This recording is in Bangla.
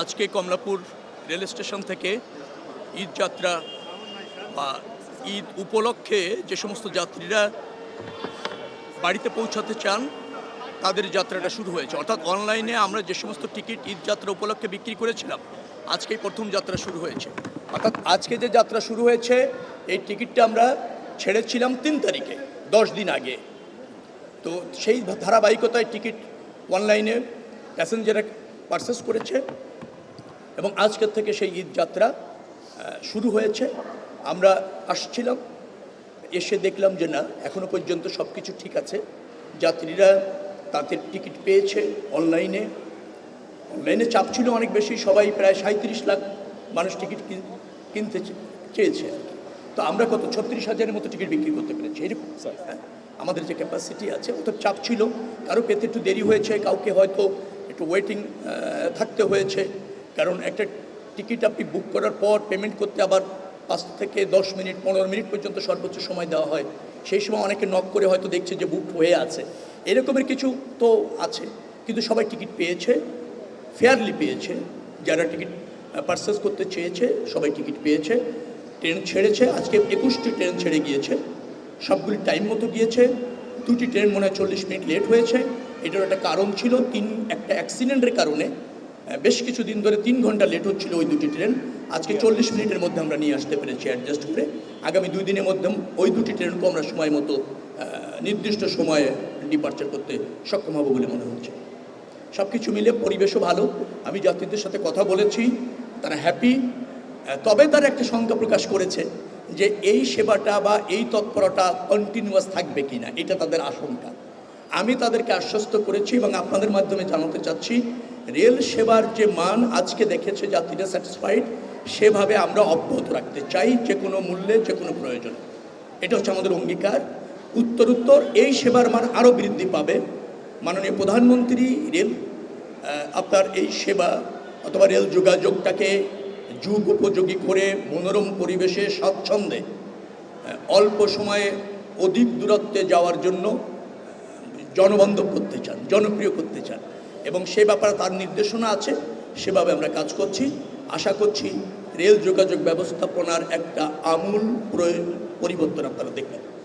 আজকে কমলাপুর রেল স্টেশন থেকে ঈদ যাত্রা বা ঈদ উপলক্ষে যে সমস্ত যাত্রীরা বাড়িতে পৌঁছাতে চান তাদের যাত্রাটা শুরু হয়েছে। অর্থাৎ অনলাইনে আমরা যে সমস্ত টিকিট ঈদ যাত্রা উপলক্ষে বিক্রি করেছিলাম, আজকেই প্রথম যাত্রা শুরু হয়েছে। অর্থাৎ আজকে যে যাত্রা শুরু হয়েছে এই টিকিটটা আমরা ছেড়েছিলাম 3 তারিখে, 10 দিন আগে। তো সেই ধারাবাহিকতায় টিকিট অনলাইনে প্যাসেঞ্জাররা পারচেস করেছে এবং আজকের থেকে সেই ঈদ যাত্রা শুরু হয়েছে। আমরা আসছিলাম, এসে দেখলাম যে না, এখনও পর্যন্ত সব কিছু ঠিক আছে। যাত্রীরা তাদের টিকিট পেয়েছে অনলাইনে চাপ ছিল অনেক বেশি, সবাই প্রায় 37 লাখ মানুষ টিকিট কিনতে চেয়েছে। তো আমরা কত 36,000-এর মতো টিকিট বিক্রি করতে পেরেছি এরকম। হ্যাঁ, আমাদের যে ক্যাপাসিটি আছে অত চাপ ছিল, কারো পেতে একটু দেরি হয়েছে, কাউকে হয়তো একটু ওয়েটিং থাকতে হয়েছে। কারণ একটা টিকিট আপনি বুক করার পর পেমেন্ট করতে আবার 5 থেকে 10 মিনিট 15 মিনিট পর্যন্ত সর্বোচ্চ সময় দেওয়া হয়। সেই সময় অনেকে নক করে হয়তো দেখছে যে বুক হয়ে আছে, এরকমের কিছু তো আছে। কিন্তু সবাই টিকিট পেয়েছে, ফেয়ারলি পেয়েছে। যারা টিকিট পারচেস করতে চেয়েছে সবাই টিকিট পেয়েছে। ট্রেন ছেড়েছে, আজকে 21টি ট্রেন ছেড়ে গিয়েছে, সবগুলি টাইম মতো গিয়েছে। 2টি ট্রেন মনে হয় 40 মিনিট লেট হয়েছে। এটার একটা কারণ ছিল, একটা অ্যাক্সিডেন্টের কারণে বেশ কিছুদিন ধরে 3 ঘন্টা লেট হচ্ছিল ওই 2টি ট্রেন। আজকে 40 মিনিটের মধ্যে আমরা নিয়ে আসতে পেরেছি অ্যাডজাস্ট করে। আগামী 2 দিনের মধ্যে ওই 2টি ট্রেনকে আমরা সময় মতো নির্দিষ্ট সময়ে ডিপার্চার করতে সক্ষম হব বলে মনে হচ্ছে। সব কিছু মিলে পরিবেশও ভালো। আমি যাত্রীদের সাথে কথা বলেছি, তারা হ্যাপি। তবে তারা একটা শঙ্কা প্রকাশ করেছে যে এই সেবাটা বা এই তৎপরতা কন্টিনিউয়াস থাকবে কিনা, এটা তাদের আশঙ্কা। আমি তাদেরকে আশ্বস্ত করেছি এবং আপনাদের মাধ্যমে জানাতে চাচ্ছি, রেল সেবার যে মান আজকে দেখেছে যাত্রীরা স্যাটিসফাইড, সেভাবে আমরা অব্যাহত রাখতে চাই, যে কোনো মূল্যে, যে কোনো প্রয়োজনে। এটা হচ্ছে আমাদের অঙ্গীকার। উত্তর এই সেবার মান আরও বৃদ্ধি পাবে। মাননীয় প্রধানমন্ত্রী আপনার এই সেবা অথবা রেল যোগাযোগটাকে যুগ উপযোগী করে মনোরম পরিবেশে স্বাচ্ছন্দ্যে অল্প সময়ে অধিক দূরত্বে যাওয়ার জন্য জনবান্ধব করতে চান, জনপ্রিয় করতে চান, এবং সে ব্যাপারে তার নির্দেশনা আছে। সেভাবে আমরা কাজ করছি। আশা করছি রেল যোগাযোগ ব্যবস্থাপনার একটা আমূল পরিবর্তন আপনারা দেখবেন।